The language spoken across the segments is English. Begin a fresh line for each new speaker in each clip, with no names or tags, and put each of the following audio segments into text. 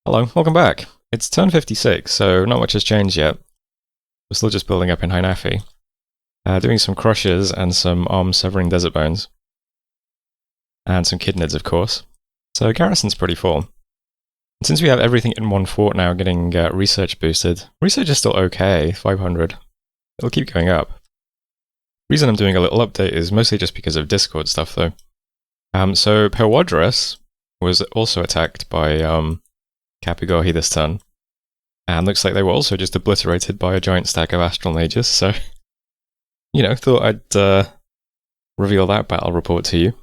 Hello, welcome back. It's turn 56, so not much has changed yet. We're still just building up in Hainafi. Doing some crushes and some arm-severing desert bones. And some kidnids, of course. So garrison's pretty full. And since we have everything in one fort now getting research boosted, research is still okay, 500. It'll keep going up. The reason I'm doing a little update is mostly just because of Discord stuff, though. So Perwadris was also attacked by Capigohi this turn. And looks like they were also just obliterated by a giant stack of Astral Mages, so... thought I'd reveal that battle report to you.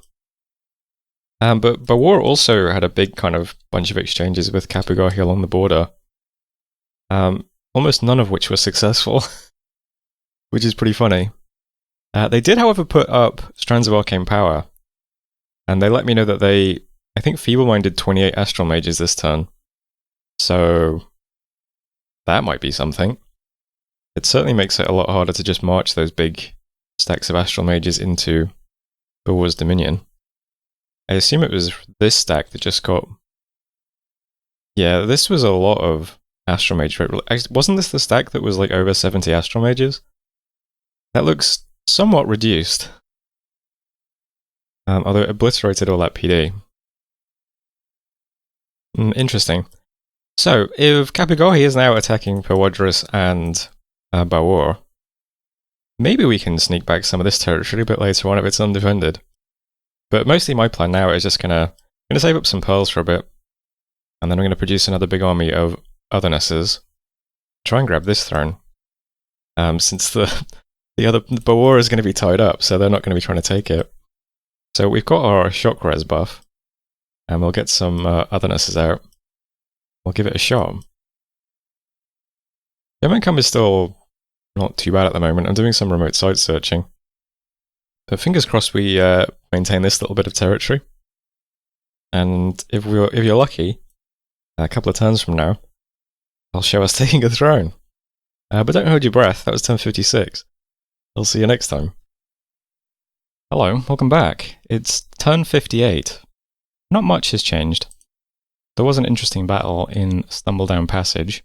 But Bawar also had a big kind of bunch of exchanges with Capigohi along the border. Almost none of which were successful, which is pretty funny. They did, however, put up Strands of Arcane Power, and they let me know that they, I think, feeble-minded 28 Astral Mages this turn. So, that might be something. It certainly makes it a lot harder to just march those big stacks of Astral Mages into Bawar's Dominion. I assume it was this stack that just got... Yeah, this was a lot of Astral Mage. Wasn't this the stack that was like over 70 Astral Mages? That looks somewhat reduced. Although it obliterated all that PD. Interesting. So, if Capigohi is now attacking Perwadris and Bawar, maybe we can sneak back some of this territory a bit later on if it's undefended. But mostly my plan now is just gonna save up some pearls for a bit, and then I'm gonna produce another big army of othernesses. Try and grab this throne, since the other Bawar is gonna be tied up, so they're not gonna be trying to take it. So we've got our shock res buff, and we'll get some othernesses out. We'll give it a shot. The income is still not too bad at the moment. I'm doing some remote site searching. But fingers crossed we maintain this little bit of territory. And if you're lucky, a couple of turns from now, I'll show us taking a throne. But don't hold your breath, that was turn 56. I'll see you next time. Hello, welcome back. It's turn 58. Not much has changed. There was an interesting battle in Stumbledown Passage.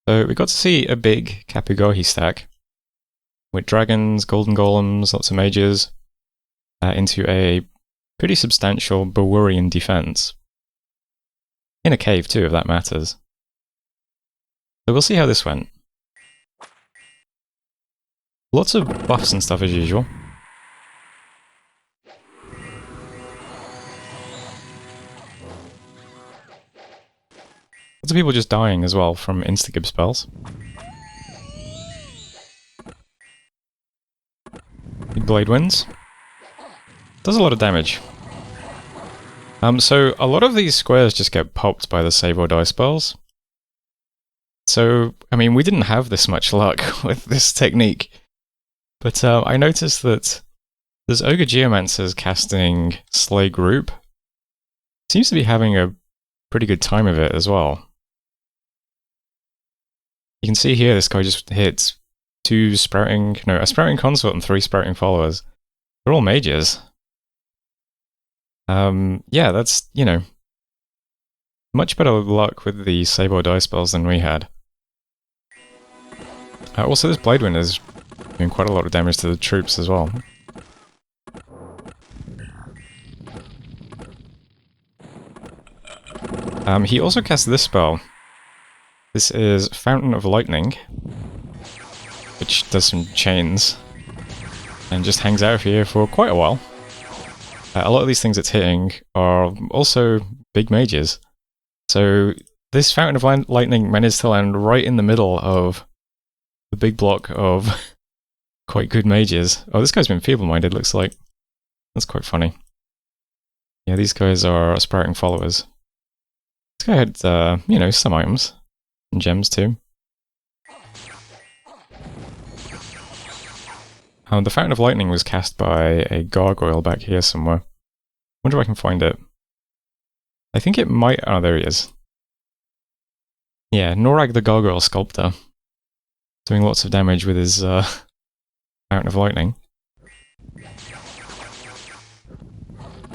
So we got to see a big Capigohi stack with dragons, golden golems, lots of mages, into a pretty substantial Bawarian defense. In a cave too, if that matters. So we'll see how this went. Lots of buffs and stuff as usual. Lots of people just dying as well from insta-gib spells. Big blade wins. Does a lot of damage. So a lot of these squares just get popped by the save or die spells. So, I mean, we didn't have this much luck with this technique. But I noticed that there's Ogre Geomancers casting Slay Group. Seems to be having a pretty good time of it as well. You can see here this guy just hits a sprouting consort and 3 sprouting followers. They're all mages. Yeah, that's, much better luck with the save or die spells than we had. Also, this Blade Wind is doing quite a lot of damage to the troops as well. He also cast this spell. This is Fountain of Lightning, which does some chains, and just hangs out here for quite a while. A lot of these things it's hitting are also big mages. So this Fountain of Lightning managed to land right in the middle of the big block of quite good mages. Oh, this guy's been feeble-minded, looks like. That's quite funny. Yeah, these guys are sprouting followers. This guy had, some items. And gems too. The Fountain of Lightning was cast by a gargoyle back here somewhere. Wonder if I can find it. I think it might... Oh, there he is. Yeah, Norag the Gargoyle Sculptor. Doing lots of damage with his Fountain of Lightning.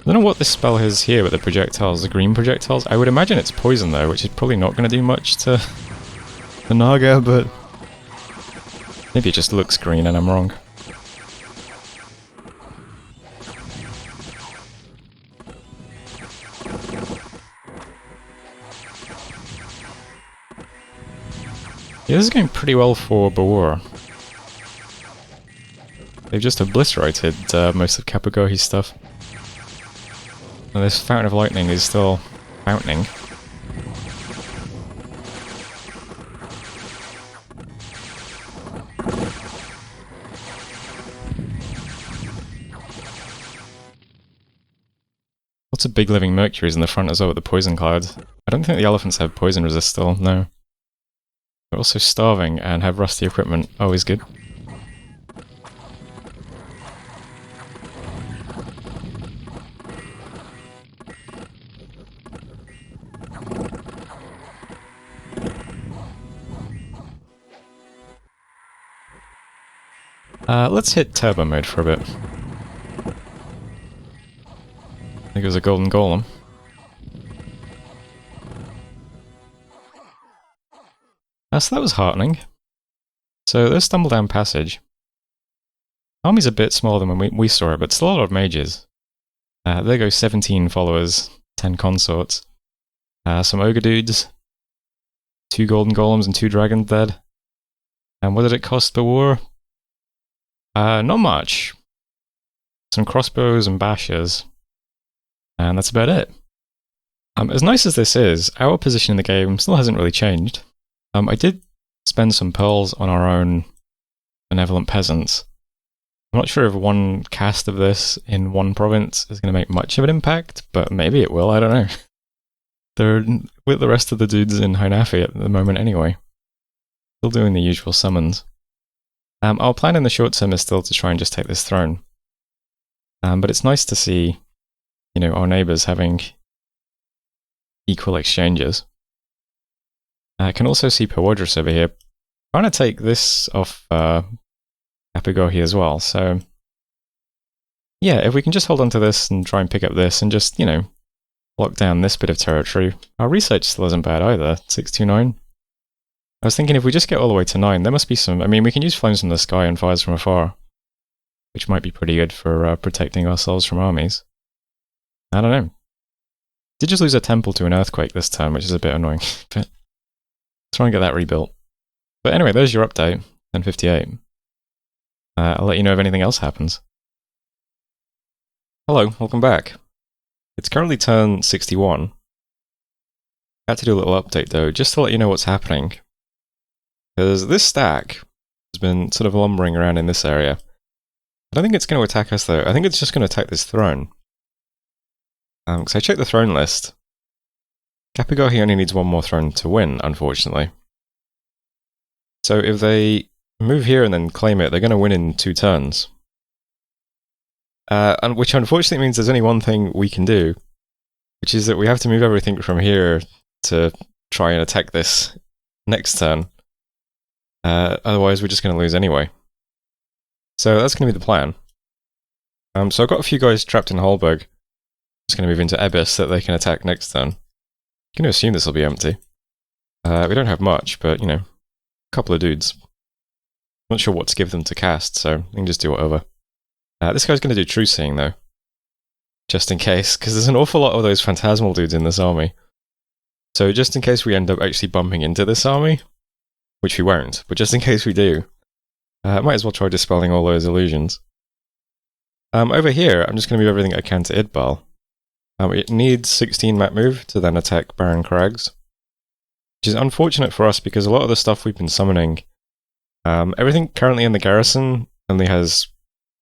I don't know what this spell is here with the projectiles, the green projectiles. I would imagine it's poison though, which is probably not going to do much to the Naga, but maybe it just looks green and I'm wrong. Yeah, this is going pretty well for Bawar. They've just obliterated most of Kapagohi's stuff. And this Fountain of Lightning is still fountaining. Lots of big living Mercuries in the front as well with the poison cloud. I don't think the elephants have poison resist still, no. They're also starving and have rusty equipment, always good. Let's hit turbo mode for a bit. I think it was a golden golem. So that was heartening. So there's Stumble Down Passage. Army's a bit smaller than when we saw it, but still a lot of mages. There go 17 followers, 10 consorts. Some ogre dudes. 2 golden golems and 2 dragons dead. And what did it cost the war? Not much. Some crossbows and bashers. And that's about it. As nice as this is, our position in the game still hasn't really changed. I did spend some pearls on our own benevolent peasants. I'm not sure if one cast of this in one province is going to make much of an impact, but maybe it will, I don't know. They're with the rest of the dudes in Hainafi at the moment anyway. Still doing the usual summons. Our plan in the short term is still to try and just take this throne. But it's nice to see, you know, our neighbours having equal exchanges. I can also see Pewodris over here trying to take this off Kapagohi as well, so yeah, if we can just hold on to this and try and pick up this and just, you know, lock down this bit of territory. Our research still isn't bad either, 629. I was thinking if we just get all the way to 9, there must be some, I mean, we can use flames from the sky and fires from afar, which might be pretty good for protecting ourselves from armies. I don't know. Did just lose a temple to an earthquake this time, which is a bit annoying, but try and get that rebuilt. But anyway, there's your update, 1058. I'll let you know if anything else happens. Hello, welcome back. It's currently turn 61. I had to do a little update though, just to let you know what's happening. Because this stack has been sort of lumbering around in this area. I don't think it's going to attack us though, I think it's just going to attack this throne. Because I checked the throne list. Kapagohi only needs one more throne to win, unfortunately. So if they move here and then claim it, they're going to win in 2 turns. And which unfortunately means there's only one thing we can do, which is that we have to move everything from here to try and attack this next turn. Otherwise we're just going to lose anyway. So that's going to be the plan. So I've got a few guys trapped in Holberg. Just going to move into Ebbis that they can attack next turn. I'm going to assume this will be empty. We don't have much, but, you know, a couple of dudes. Not sure what to give them to cast, so we can just do whatever. This guy's going to do True Seeing, though. Just in case, because there's an awful lot of those phantasmal dudes in this army. So just in case we end up actually bumping into this army, which we won't, but just in case we do, might as well try dispelling all those illusions. Over here, I'm just going to move everything I can to Idbal. It needs 16 map move to then attack Barren Crags, which is unfortunate for us because a lot of the stuff we've been summoning, everything currently in the garrison only has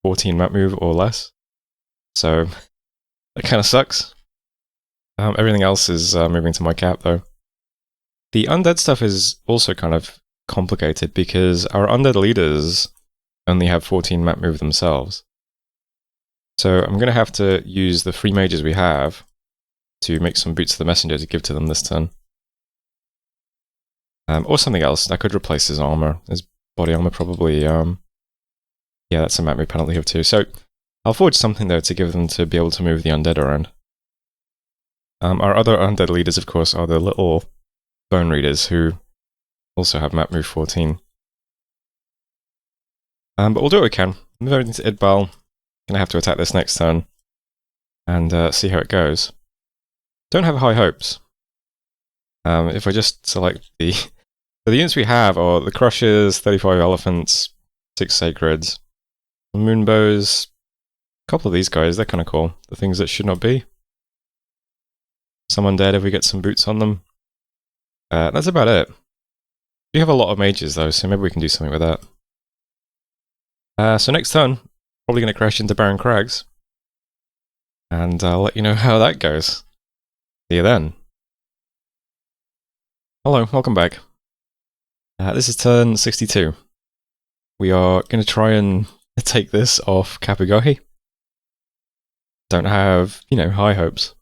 14 map move or less, so that kind of sucks. Everything else is moving to my cap though. The undead stuff is also kind of complicated because our undead leaders only have 14 map move themselves. So I'm going to have to use the free mages we have to make some Boots of the Messenger to give to them this turn. Or something else. I could replace his armor. His body armor probably, yeah, that's a map move penalty of 2. So I'll forge something though to give them to be able to move the undead around. Our other undead leaders, of course, are the little bone readers who also have MapNuke 14. But we'll do what we can. Move everything to Idbal. Gonna have to attack this next turn and see how it goes. Don't have high hopes. If I just select the the units we have are the Crushers, 35 Elephants, 6 Sacreds, Moonbows, a couple of these guys, they're kind of cool. The things that should not be. Some undead if we get some boots on them. That's about it. We have a lot of mages though, so maybe we can do something with that. So next turn, probably going to crash into Barren Crags. And I'll let you know how that goes. See you then. Hello, welcome back. This is turn 62. We are going to try and take this off Kapigori. Don't have, high hopes.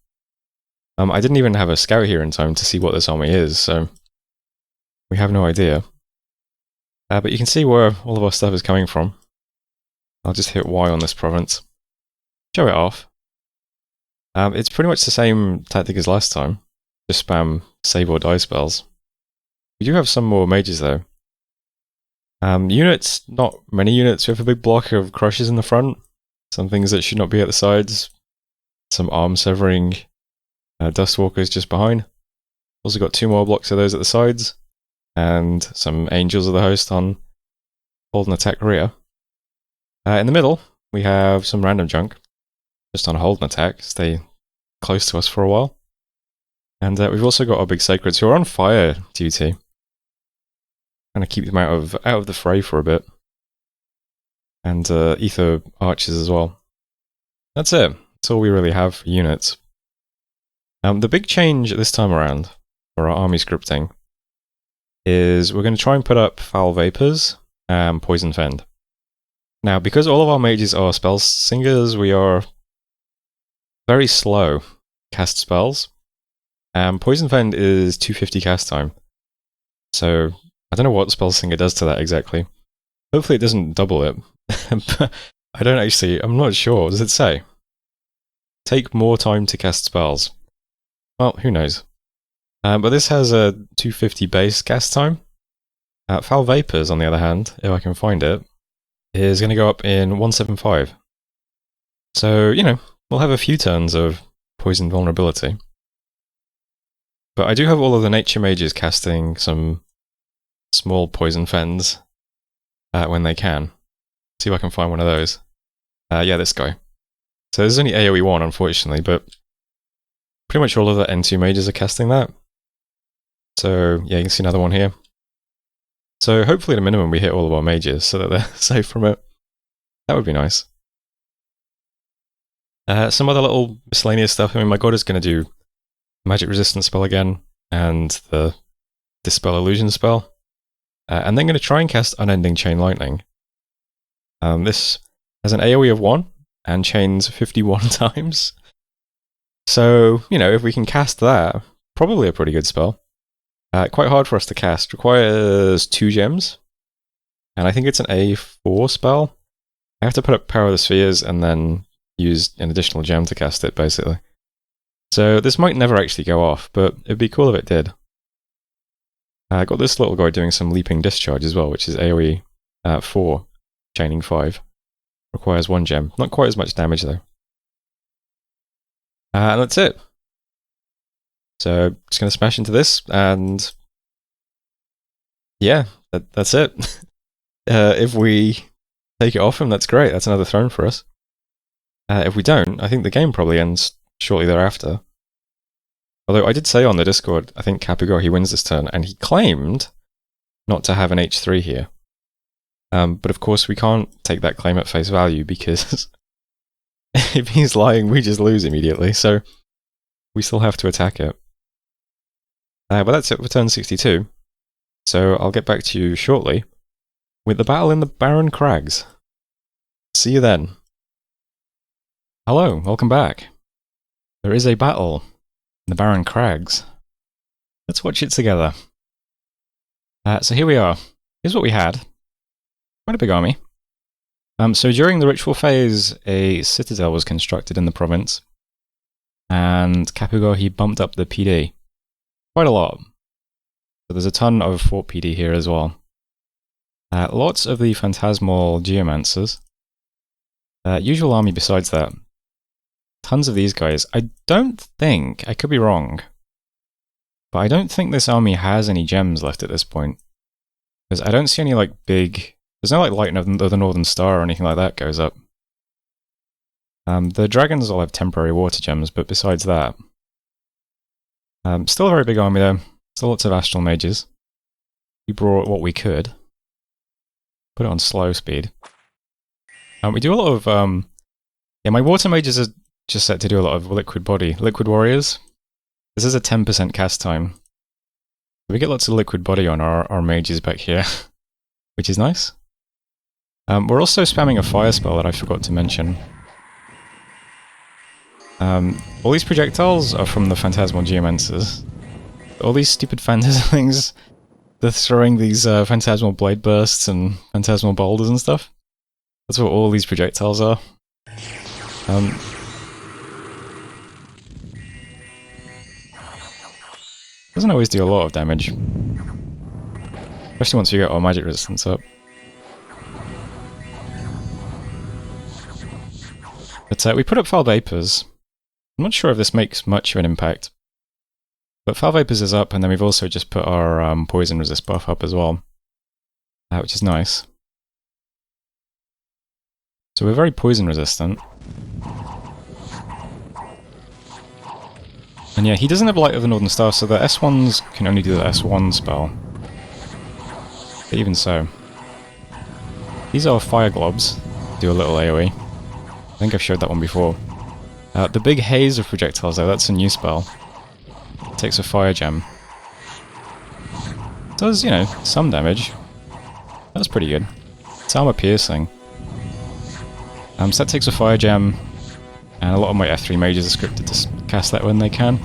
I didn't even have a scout here in time to see what this army is, so we have no idea. But you can see where all of our stuff is coming from. I'll just hit Y on this province. Show it off. It's pretty much the same tactic as last time. Just spam save or die spells. We do have some more mages though. Units, not many units. We have a big block of Crushers in the front. Some things that should not be at the sides. Some arm severing Dustwalkers just behind. Also got 2 more blocks of those at the sides. And some Angels of the Host on hold and attack rear. In the middle, we have some random junk. Just on hold and attack. Stay close to us for a while. And we've also got our big Sacreds who are on fire duty. Kind of keep them out of the fray for a bit. And Ether Archers as well. That's it. That's all we really have for units. The big change this time around for our army scripting is we're going to try and put up Foul Vapors and Poison Fend. Now, because all of our mages are spell singers, we are very slow cast spells. Poison Fend is 250 cast time. So, I don't know what Spell Singer does to that exactly. Hopefully it doesn't double it. But I'm not sure. Does it say? Take more time to cast spells. Well, who knows. But this has a 250 base cast time. Foul Vapors, on the other hand, if I can find it, is going to go up in 175. So, we'll have a few turns of poison vulnerability. But I do have all of the nature mages casting some small poison fens when they can. See if I can find one of those. Yeah, this guy. So there's only AoE 1, unfortunately, but pretty much all of the N2 mages are casting that. So yeah, you can see another one here. So hopefully at a minimum we hit all of our mages so that they're safe from it. That would be nice. Some other little miscellaneous stuff. I mean, my god is going to do Magic Resistance spell again, and the Dispel Illusion spell. And then going to try and cast Unending Chain Lightning. This has an AoE of 1, and chains 51 times. So, if we can cast that, probably a pretty good spell. Quite hard for us to cast. Requires 2 gems. And I think it's an A4 spell. I have to put up Power of the Spheres and then use an additional gem to cast it, basically. So this might never actually go off, but it'd be cool if it did. I got this little guy doing some Leaping Discharge as well, which is AoE 4, chaining 5. Requires 1 gem. Not quite as much damage though. And that's it. So just going to smash into this, and yeah, that's it. If we take it off him, that's great. That's another throne for us. If we don't, I think the game probably ends shortly thereafter. Although I did say on the Discord, I think Kapigori wins this turn, and he claimed not to have an H3 here. But of course we can't take that claim at face value, because if he's lying, we just lose immediately, so we still have to attack it. But that's it for turn 62. So I'll get back to you shortly with the battle in the Barren Crags. See you then. Hello, welcome back. There is a battle in the Barren Crags. Let's watch it together. So here we are. Here's what we had. Quite a big army. So during the ritual phase, a citadel was constructed in the province, and Kapugohi bumped up the PD quite a lot. So there's a ton of Fort PD here as well. Lots of the phantasmal geomancers. Usual army besides that. Tons of these guys. I don't think, I could be wrong, but I don't think this army has any gems left at this point. Because I don't see any like big... There's no like light of the Northern Star or anything like that goes up. The dragons all have temporary water gems, but besides that... still a very big army though. Still lots of astral mages. We brought what we could. Put it on slow speed. We do a lot of... yeah, my water mages are just set to do a lot of liquid body. Liquid warriors. This is a 10% cast time. We get lots of liquid body on our mages back here, which is nice. We're also spamming a fire spell that I forgot to mention. All these projectiles are from the Phantasmal Geomancers. All these stupid phantasms, they're throwing these Phantasmal Blade Bursts and Phantasmal Boulders and stuff. That's what all these projectiles are. Doesn't always do a lot of damage. Especially once we get our magic resistance up. But we put up Foul Vapors. I'm not sure if this makes much of an impact. But Foul Vapors is up, and then we've also just put our poison resist buff up as well. Which is nice. So we're very poison resistant. And yeah, he doesn't have Light of the Northern Star, so the S1s can only do the S1 spell. But even so. These are Fire Globs. Do a little AoE. I think I've showed that one before. The Big Haze of projectiles though, that's a new spell. It takes a Fire Gem. Does, you know, some damage. That's pretty good. It's armor piercing. So that takes a Fire Gem, and a lot of my F3 mages are scripted to cast that when they can.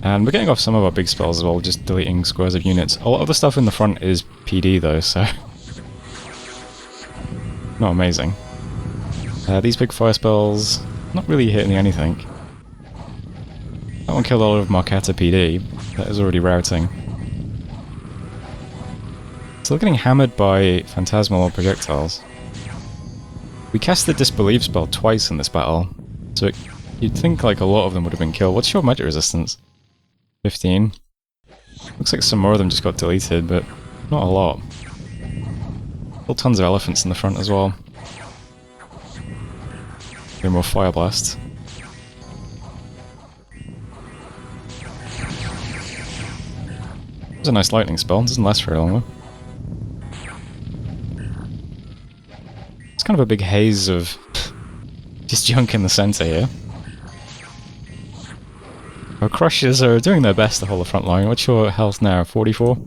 And we're getting off some of our big spells as well, just deleting squares of units. A lot of the stuff in the front is PD though, so... not amazing. These big fire spells, not really hitting anything. That one killed a lot of Marketa PD, that is already routing. So we're getting hammered by phantasmal projectiles. We cast the Disbelieve spell twice in this battle, so you'd think like a lot of them would have been killed. What's your magic resistance? 15. Looks like some more of them just got deleted, but not a lot. Still tons of elephants in the front as well. Doing more fire blasts. It's a nice lightning spell, it doesn't last very long though. It's kind of a big haze of just junk in the center here. Our crushers are doing their best to hold the front line. What's your health now? 44?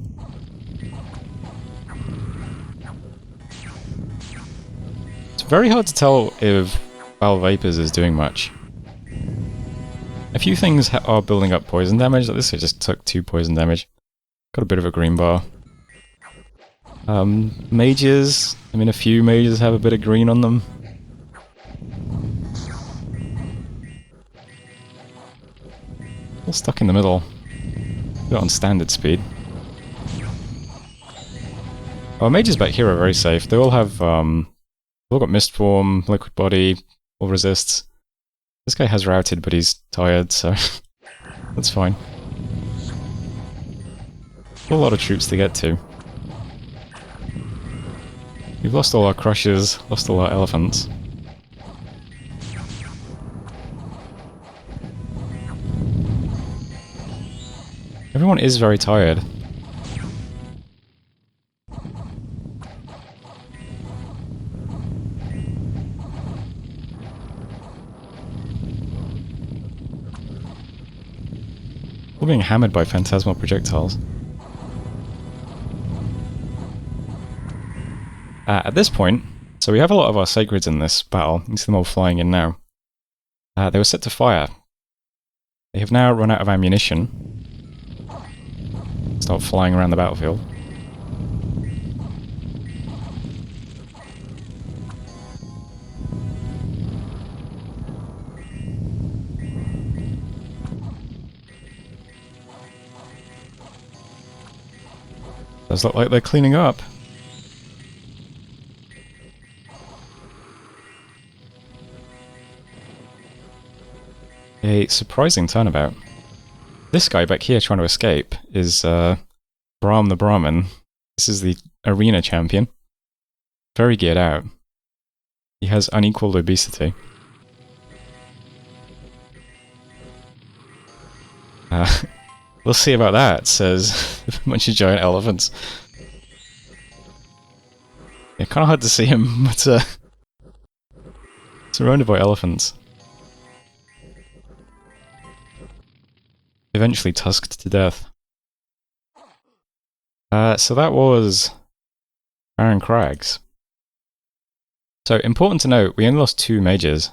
It's very hard to tell if Foul Vapors is doing much. A few things are building up poison damage, like this I just took 2 poison damage. Got a bit of a green bar. Mages, I mean a few mages have a bit of green on them. All stuck in the middle. Put it on standard speed. Our mages back here are very safe. They all have, they've all got Mist Form, Liquid Body, all resists. This guy has routed, but he's tired, so that's fine. A lot of troops to get to. We've lost all our crushers, lost all our elephants. Everyone is very tired. We're being hammered by phantasmal projectiles. At this point, so we have a lot of our sacreds in this battle. You see them all flying in now. They were set to fire. They have now run out of ammunition. Start flying around the battlefield. Does look like they're cleaning up. A surprising turnabout. This guy back here trying to escape is Brahm the Brahmin. This is the arena champion. Very geared out. He has unequaled obesity. We'll see about that, says a bunch of giant elephants. Yeah, kind of hard to see him, but surrounded by elephants. Eventually tusked to death. So that was Barren Crags. So, important to note, we only lost 2 mages.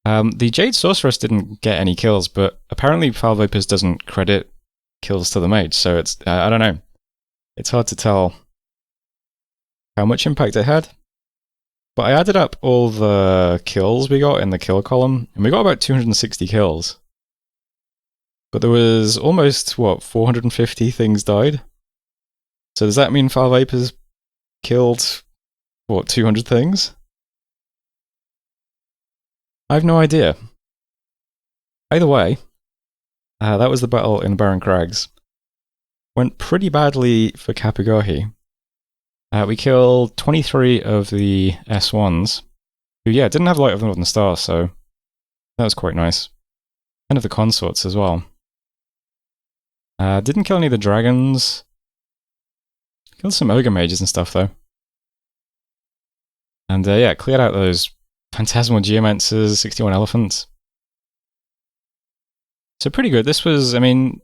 The Jade Sorceress didn't get any kills, but apparently Foul Vapors doesn't credit kills to the mage, so it's, I don't know. It's hard to tell how much impact it had. But I added up all the kills we got in the kill column, and we got about 260 kills. But there was almost, what, 450 things died? So does that mean Foul Vapors killed, what, 200 things? I have no idea. Either way, that was the battle in Barren Crags. Went pretty badly for Kapagahi. We killed 23 of the S1s, who, yeah, didn't have Light of the Northern Star, so that was quite nice. 10 of the consorts as well. Didn't kill any of the dragons. Killed some ogre mages and stuff, though. And yeah, cleared out those phantasmal geomancers, 61 elephants. So pretty good. This was, I mean,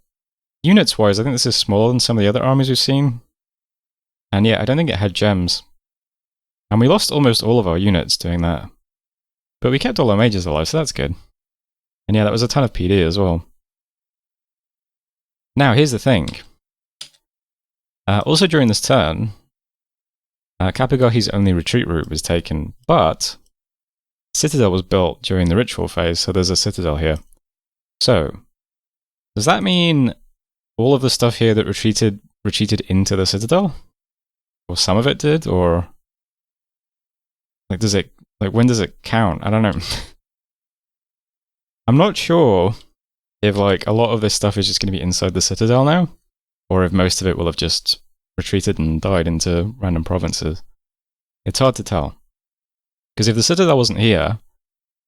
units-wise, I think this is smaller than some of the other armies we've seen. And yeah, I don't think it had gems. And we lost almost all of our units doing that. But we kept all our mages alive, so that's good. And yeah, that was a ton of PD as well. Now, here's the thing. Also during this turn, Kapagahi's only retreat route was taken, but Citadel was built during the ritual phase, so there's a Citadel here. So, does that mean all of the stuff here that retreated into the Citadel? Or some of it did, or like when does it count? I don't know. I'm not sure if like a lot of this stuff is just going to be inside the Citadel now, or if most of it will have just retreated and died into random provinces. It's hard to tell. Because if the Citadel wasn't here,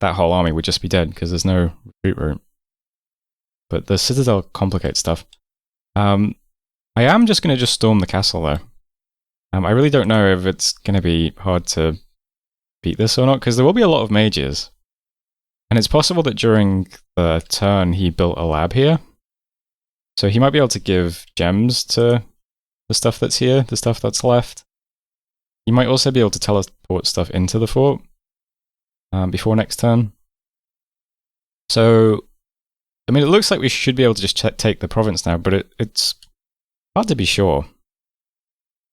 that whole army would just be dead, because there's no retreat route. But the Citadel complicates stuff. I am just going to just storm the castle, though. I really don't know if it's going to be hard to beat this or not, because there will be a lot of mages. And it's possible that during the turn he built a lab here. So he might be able to give gems to the stuff that's here, the stuff that's left. He might also be able to teleport stuff into the fort before next turn. So, I mean, it looks like we should be able to just take the province now, but it's hard to be sure.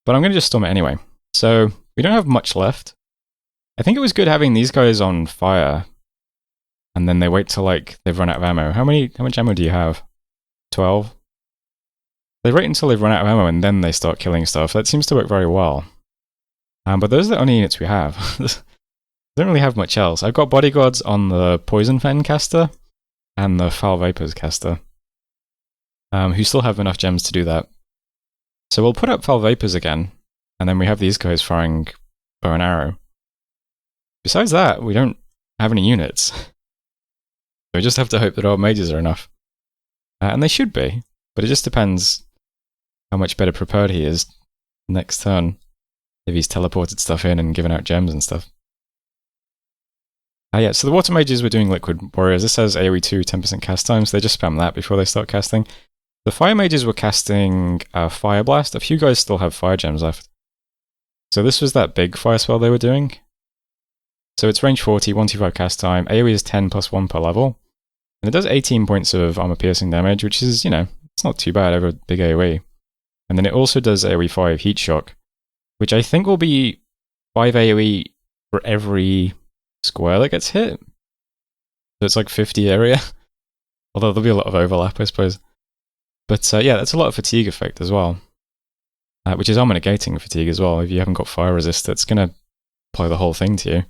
But I'm going to just storm it anyway. So, we don't have much left. I think it was good having these guys on fire, and then they wait till, like, they've run out of ammo. How much ammo do you have? 12? They wait until they've run out of ammo, and then they start killing stuff. That seems to work very well. But those are the only units we have. Don't really have much else. I've got bodyguards on the Poison Fen caster, and the Foul Vapors caster, who still have enough gems to do that. So we'll put up Foul Vapors again, and then we have these guys firing bow and arrow. Besides that, we don't have any units. We just have to hope that our mages are enough. And they should be, but it just depends how much better prepared he is next turn, if he's teleported stuff in and given out gems and stuff. Yeah, so the water mages were doing liquid warriors. This says AoE 2, 10% cast time, so they just spam that before they start casting. The fire mages were casting Fire Blast. A few guys still have fire gems left. So this was that big fire spell they were doing. So it's range 40, 125 cast time, AoE is 10 plus 1 per level. And it does 18 points of armor piercing damage, which is, you know, it's not too bad over big AoE. And then it also does AoE 5 heat shock, which I think will be 5 AoE for every square that gets hit. So it's like 50 area. Although there'll be a lot of overlap, I suppose. But yeah, that's a lot of fatigue effect as well. which is armor negating fatigue as well. If you haven't got fire resist, it's going to apply the whole thing to you.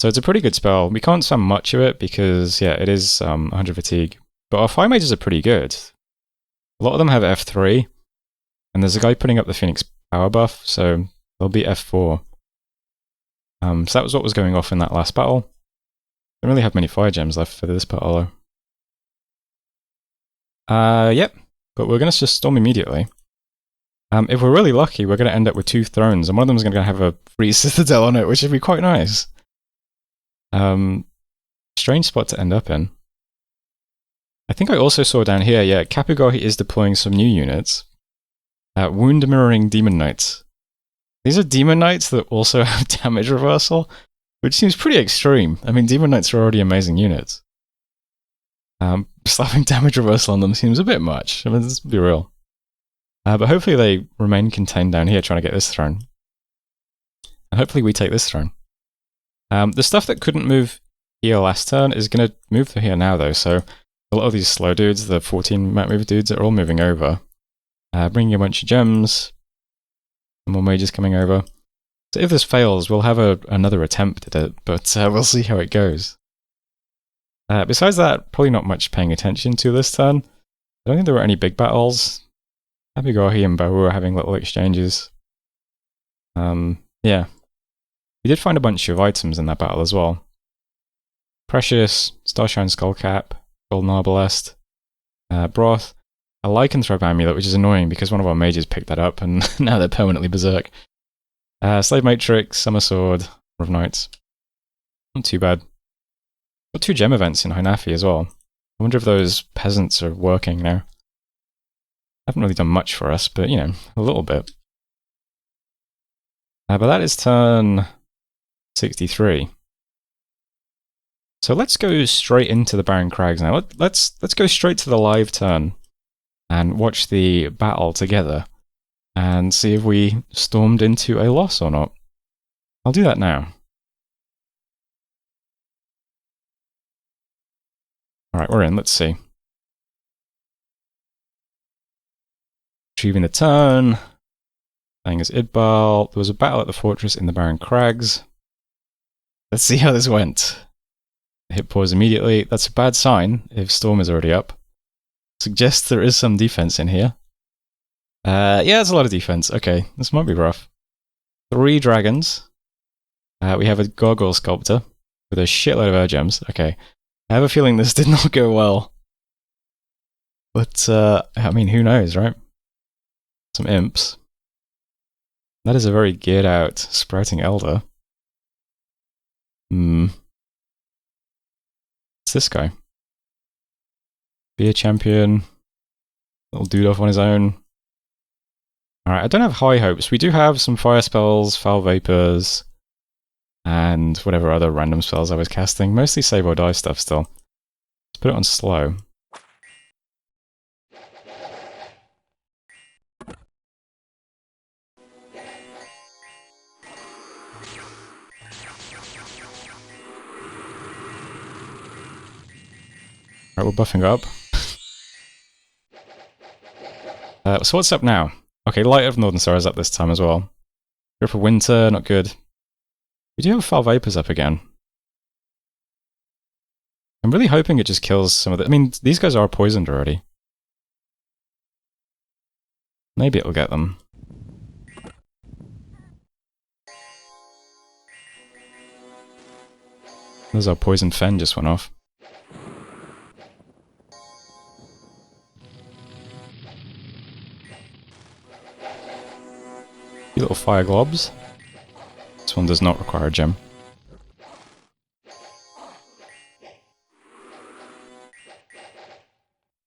So it's a pretty good spell. We can't spam much of it because, yeah, it is 100 fatigue. But our fire mages are pretty good. A lot of them have F3, and there's a guy putting up the Phoenix power buff, so they'll be F4. So that was what was going off in that last battle. Don't really have many fire gems left for this battle though. Yep, but we're going to just storm immediately. If we're really lucky, we're going to end up with 2 thrones, and one of them is going to have a free citadel on it, which would be quite nice. Strange spot to end up in. I think I also saw down here, yeah, Kapugari is deploying some new units. Wound Mirroring Demon Knights. These are Demon Knights that also have damage reversal, which seems pretty extreme. I mean, Demon Knights are already amazing units. Slapping damage reversal on them seems a bit much. I mean, let's be real. But hopefully they remain contained down here trying to get this throne. And hopefully we take this throne. The stuff that couldn't move here last turn is going to move to here now though, so a lot of these slow dudes, the 14 map move dudes, are all moving over. Bringing a bunch of gems. Some more mages coming over. So if this fails, we'll have another attempt at it, but we'll see how it goes. Besides that, probably not much paying attention to this turn. I don't think there were any big battles. Abigahi and Bahu are having little exchanges. Yeah. We did find a bunch of items in that battle as well. Precious, Starshine Skullcap, Golden Arbalest, Broth, a Lycanthrope Amulet, which is annoying because one of our mages picked that up and now they're permanently berserk. Slave Matrix, Summer Sword, of Knights. Not too bad. Got 2 gem events in Hinafi as well. I wonder if those peasants are working now. Haven't really done much for us, but you know, a little bit. But that is turn 63. So let's go straight into the Barren Crags now. Let's go straight to the live turn and watch the battle together and see if we stormed into a loss or not. I'll do that now. Alright, we're in, let's see. Retrieving the turn. Playing as Idbal. There was a battle at the fortress in the Barren Crags. Let's see how this went. Hit pause immediately. That's a bad sign if Storm is already up. Suggests there is some defense in here. Yeah, there's a lot of defense. Okay, this might be rough. 3 dragons. We have a Gargoyle Sculptor with a shitload of air gems. Okay, I have a feeling this did not go well. But, I mean, who knows, right? Some imps. That is a very geared out Sprouting Elder. It's this guy. Beer Champion. Little dude off on his own. Alright, I don't have high hopes. We do have some fire spells, foul vapors, and whatever other random spells I was casting. Mostly save or die stuff still. Let's put it on slow. Alright, we're buffing up. So what's up now? Okay, Light of Northern Star is up this time as well. Go for Winter, not good. We do have Foul Vapors up again. I'm really hoping it just kills some of the... I mean, these guys are poisoned already. Maybe it'll get them. There's our Poison Fen just went off. Little fire globs. This one does not require a gem.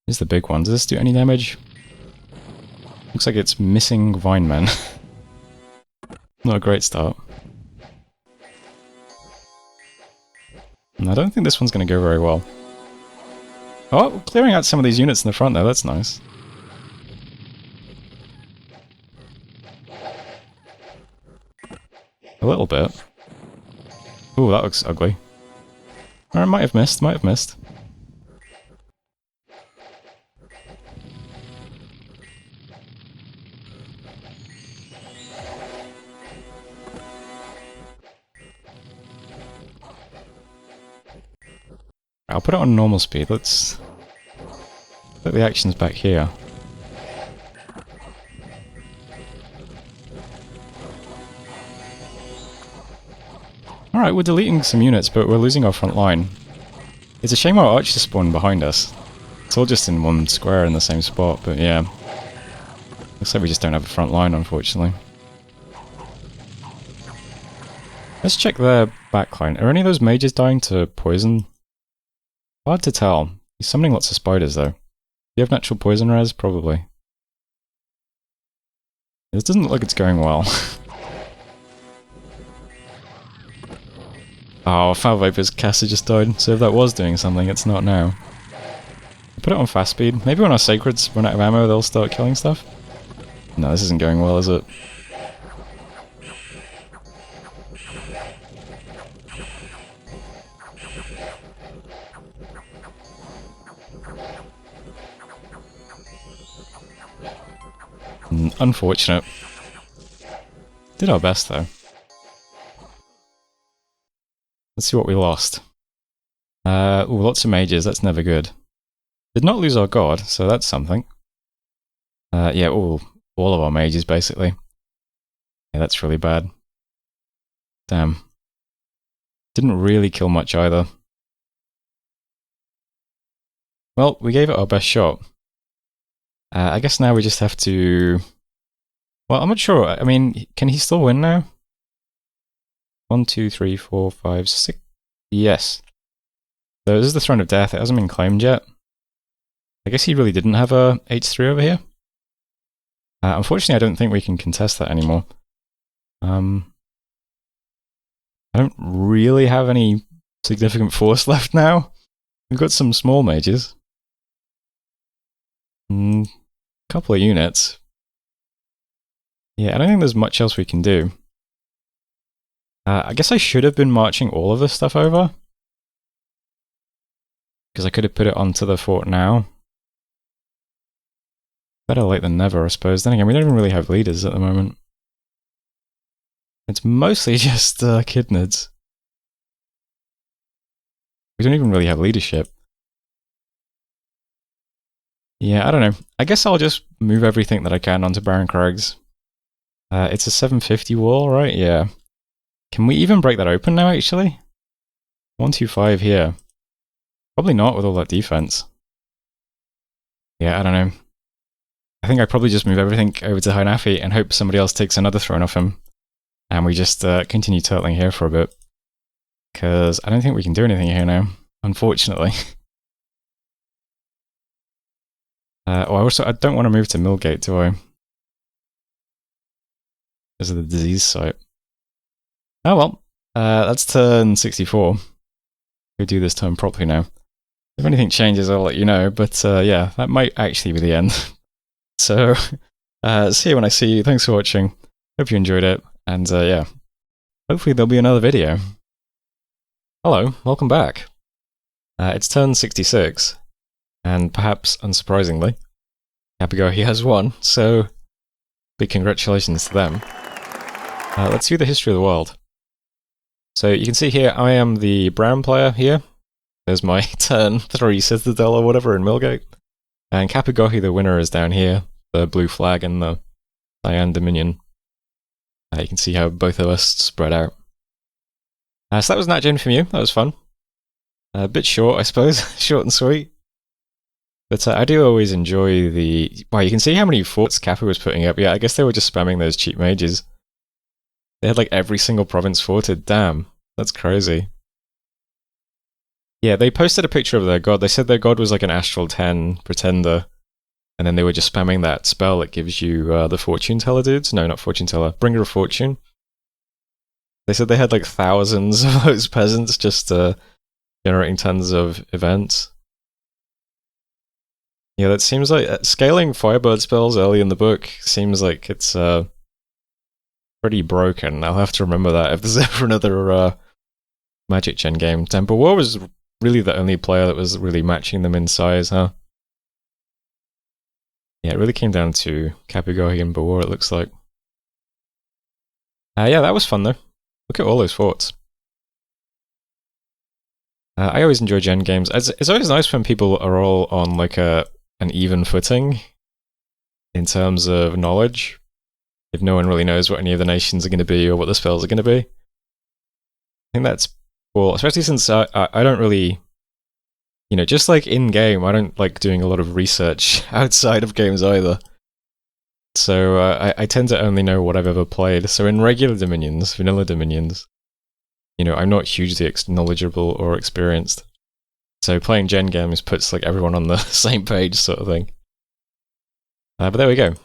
Here's the big one. Does this do any damage? Looks like it's missing Vineman. Not a great start. And I don't think this one's going to go very well. Oh, we're clearing out some of these units in the front though, that's nice. A little bit. Ooh, that looks ugly. Or might have missed, might have missed. put it on normal speed. Let's put the actions back here. Alright, we're deleting some units, but we're losing our front line. It's a shame our archers spawn behind us. It's all just in one square in the same spot, but yeah. Looks like we just don't have a front line, unfortunately. Let's check their backline. Are any of those mages dying to poison? Hard to tell. He's summoning lots of spiders, though. Do you have natural poison res? Probably. This doesn't look like it's going well. Oh, Foul Vapor's caster just died, so if that was doing something, it's not now. Put it on fast speed. Maybe when our sacreds run out of ammo, they'll start killing stuff? No, this isn't going well, is it? Unfortunate. Did our best, though. Let's see what we lost. Ooh, lots of mages, that's never good. Did not lose our god, so that's something. Yeah, ooh, all of our mages, basically. Yeah, that's really bad. Damn. Didn't really kill much either. Well, we gave it our best shot. I guess now we just have to... Well, I'm not sure. I mean, can he still win now? 1, 2, 3, 4, 5, 6. Yes. So this is the Throne of Death. It hasn't been claimed yet. I guess he really didn't have a H3 over here. Unfortunately, I don't think we can contest that anymore. I don't really have any significant force left now. We've got some small mages. Couple of units. Yeah, I don't think there's much else we can do. I guess I should have been marching all of this stuff over. Because I could have put it onto the fort now. Better late than never, I suppose. Then again, we don't even really have leaders at the moment. It's mostly just kidnads. We don't even really have leadership. Yeah, I don't know. I guess I'll just move everything that I can onto Barren Crags. It's a 750 wall, right? Yeah. Can we even break that open now, actually? 125 here. Probably not with all that defense. Yeah, I don't know. I think I probably just move everything over to Hainafi and hope somebody else takes another throne off him. And we just continue turtling here for a bit. Because I don't think we can do anything here now, unfortunately. I don't want to move to Millgate, do I? Because of the disease site. Oh well, that's turn 64. We'll do this turn properly now. If anything changes, I'll let you know, but yeah, that might actually be the end. So, see you when I see you. Thanks for watching. Hope you enjoyed it, and yeah, hopefully there'll be another video. Hello, welcome back. It's turn 66, and perhaps unsurprisingly, Abigail has won, so big congratulations to them. Let's view the history of the world. So you can see here, I am the brown player here. There's my turn 3 Citadel or whatever in Millgate. And Kapigohi, the winner, is down here, the blue flag and the cyan dominion. You can see how both of us spread out. So that was NationGen from you, that was fun. A bit short, I suppose, short and sweet. But I do always enjoy the... Wow, you can see how many forts Kappa was putting up. Yeah, I guess they were just spamming those cheap mages. They had like every single province forted. Damn, that's crazy. Yeah, they posted a picture of their god. They said their god was like an Astral 10 pretender. And then they were just spamming that spell that gives you the fortune teller dudes. No, not fortune teller. Bringer of fortune. They said they had like thousands of those peasants just generating tons of events. Yeah, that seems like... scaling Firebird spells early in the book seems like it's pretty broken. I'll have to remember that if there's ever another MagicGen game. Temple War was really the only player that was really matching them in size, huh? Yeah, it really came down to Kapigohi and Bawar, it looks like. Yeah, that was fun though. Look at all those forts. I always enjoy gen games. It's always nice when people are all on like an even footing in terms of knowledge. If no one really knows what any of the nations are going to be or what the spells are going to be. I think that's cool, especially since I don't really, you know, just like in game, I don't like doing a lot of research outside of games either. So I tend to only know what I've ever played. So in regular Dominions, vanilla Dominions, you know, I'm not hugely knowledgeable or experienced. So playing gen games puts like everyone on the same page, sort of thing. But there we go.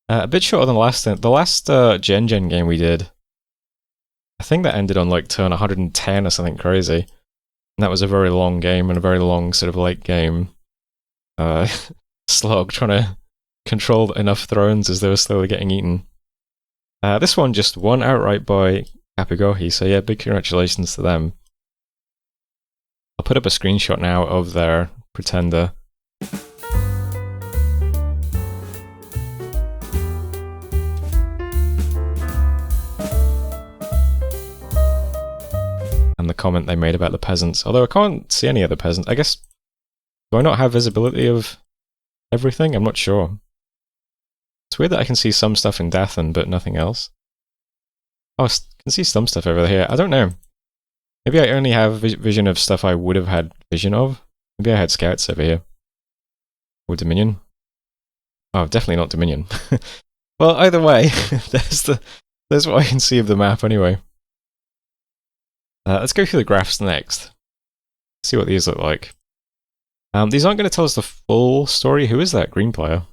A bit shorter than the last gen game we did. I think that ended on like turn 110 or something crazy. And that was a very long game and a very long sort of late game slog trying to control enough thrones as they were slowly getting eaten. This one just won outright by Kapigohi, so yeah, big congratulations to them. I'll put up a screenshot now of their pretender. And the comment they made about the peasants. Although I can't see any other peasants. I guess, do I not have visibility of everything? I'm not sure. It's weird that I can see some stuff in Dathan, but nothing else. Oh, I can see some stuff over here. I don't know. Maybe I only have vision of stuff I would have had vision of. Maybe I had scouts over here. Or Dominion. Oh, definitely not Dominion. Well, either way, there's what I can see of the map anyway. Let's go through the graphs next. See what these look like. These aren't going to tell us the full story. Who is that green player?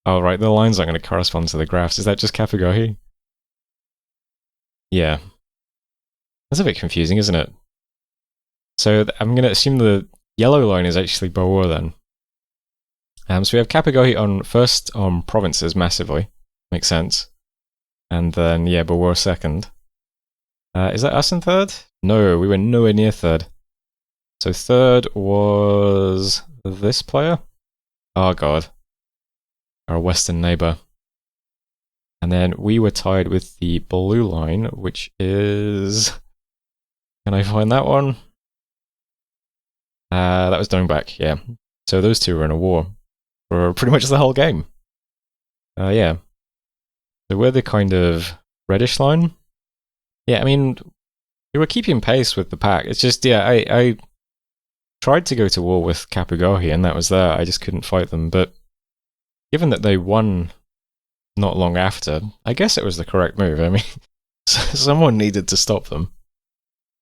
Oh, right, the lines aren't going to correspond to the graphs. Is that just Kapigohi? Yeah. That's a bit confusing, isn't it? So I'm going to assume the yellow line is actually Bawur then. So we have Kapigohi on provinces massively. Makes sense. And then, yeah, Bawur second. Is that us in third? No, we were nowhere near third. So third was this player? Oh god. Our western neighbour. And then we were tied with the blue line, which is... Can I find that one? That was Dongbak, yeah. So those two were in a war for pretty much the whole game. Yeah. So we're the kind of reddish line. Yeah, I mean, we were keeping pace with the pack. It's just, yeah, I tried to go to war with Kapigohi, and that was there. I just couldn't fight them. But given that they won not long after, I guess it was the correct move. I mean, someone needed to stop them.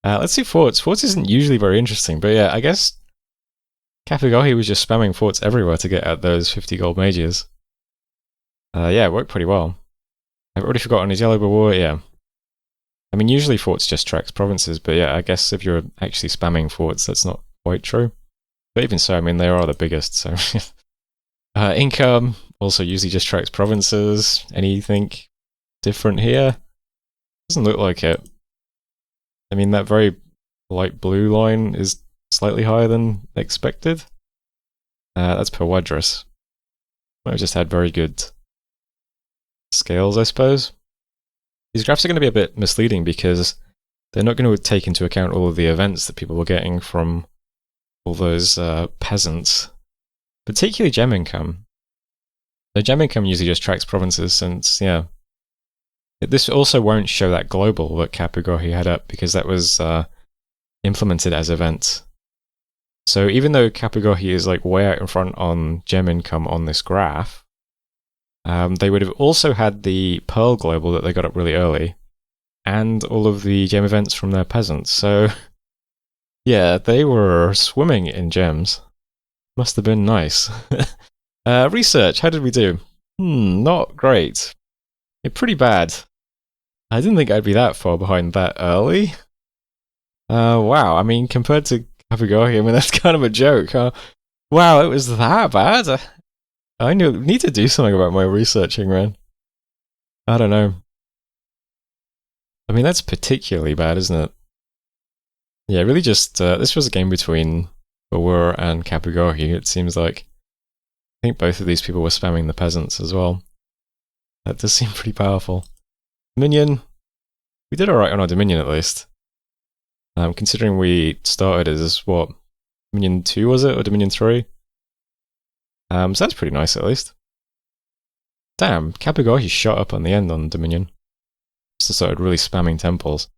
Let's see forts. Forts isn't usually very interesting, but yeah, I guess Kapigohi was just spamming forts everywhere to get at those 50 gold mages. Yeah, it worked pretty well. I've already forgotten his yellow war, yeah. I mean, usually forts just tracks provinces, but yeah, I guess if you're actually spamming forts, that's not quite true. But even so, I mean, they are the biggest, so... income also usually just tracks provinces. Anything different here? Doesn't look like it. I mean, that very light blue line is slightly higher than expected. That's per Wadras. I've just had very good scales, I suppose. These graphs are going to be a bit misleading because they're not going to take into account all of the events that people were getting from all those peasants, particularly gem income. The gem income usually just tracks provinces since, yeah. This also won't show that global that Kapigohi had up because that was implemented as events. So even though Kapigohi is like way out in front on gem income on this graph, they would have also had the Pearl Global that they got up really early, and all of the gem events from their peasants. So, yeah, they were swimming in gems. Must have been nice. Research, how did we do? Not great. Pretty bad. I didn't think I'd be that far behind that early. Wow, I mean, compared to Kapigohi, I mean, that's kind of a joke, huh? Wow, it was that bad? I need to do something about my researching, man. I don't know. I mean, that's particularly bad, isn't it? Yeah, really just... this was a game between Bawur and Kapigohi, it seems like. I think both of these people were spamming the peasants as well. That does seem pretty powerful. Dominion. We did alright on our Dominion, at least. Considering we started as, what, Dominion 2 was it, or Dominion 3? So that's pretty nice at least. Damn, Kapigohi shot up on the end on Dominion. Just started really spamming temples.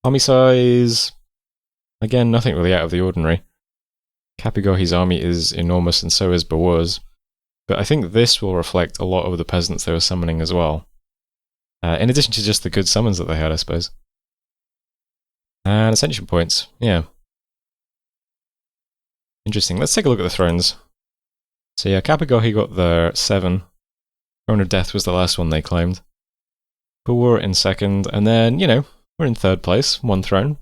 Army size... Again, nothing really out of the ordinary. Kapigohi's army is enormous and so is Bawar's. But I think this will reflect a lot of the peasants they were summoning as well. In addition to just the good summons that they had, I suppose. And ascension points, yeah. Interesting, let's take a look at the thrones. So yeah, Kapigohi got their 7. Throne of Death was the last one they claimed. Bawar in 2nd, and then, you know, we're in 3rd place, 1 throne.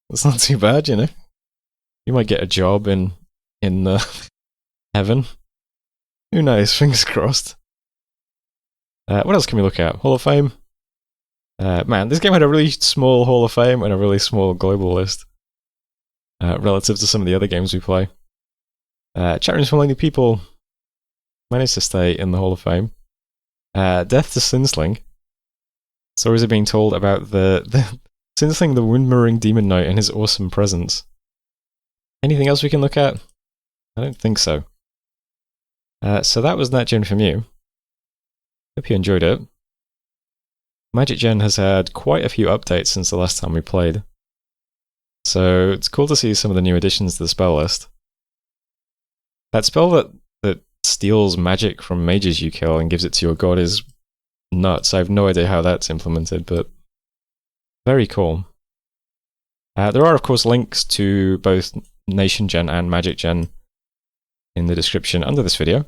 That's not too bad, you know. You might get a job in heaven. Who knows, fingers crossed. What else can we look at? Hall of Fame? Man, this game had a really small Hall of Fame and a really small global list. Relative to some of the other games we play. Chat rooms from only people managed to stay in the Hall of Fame. Death to Sinsling. Stories are being told about the Sinsling the Windmurring Demon Knight and his awesome presence. Anything else we can look at? I don't think so. So that was NationGen from you. Hope you enjoyed it. MagicGen has had quite a few updates since the last time we played. So it's cool to see some of the new additions to the spell list. That spell that steals magic from mages you kill and gives it to your god is nuts. I have no idea how that's implemented, but very cool. There are, of course, links to both NationGen and MagicGen in the description under this video.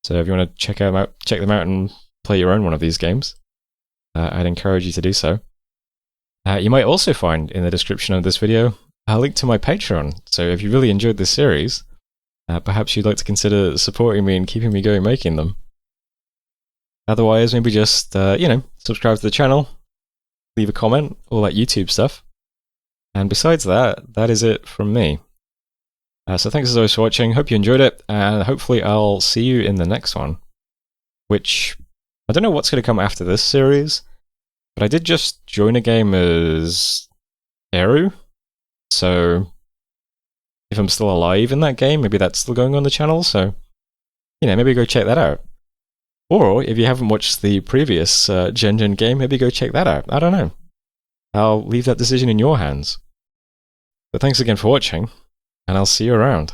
So if you want to check them out and play your own one of these games, I'd encourage you to do so. You might also find in the description of this video a link to my Patreon. So if you really enjoyed this series, perhaps you'd like to consider supporting me and keeping me going making them. Otherwise, maybe just, you know, subscribe to the channel, leave a comment, all that YouTube stuff. And besides that, that is it from me. So thanks as always for watching, hope you enjoyed it, and hopefully I'll see you in the next one. Which, I don't know what's going to come after this series, but I did just join a game as Eru, so if I'm still alive in that game, maybe that's still going on the channel, so, you know, maybe go check that out. Or, if you haven't watched the previous NationGen game, maybe go check that out. I don't know. I'll leave that decision in your hands. But thanks again for watching, and I'll see you around.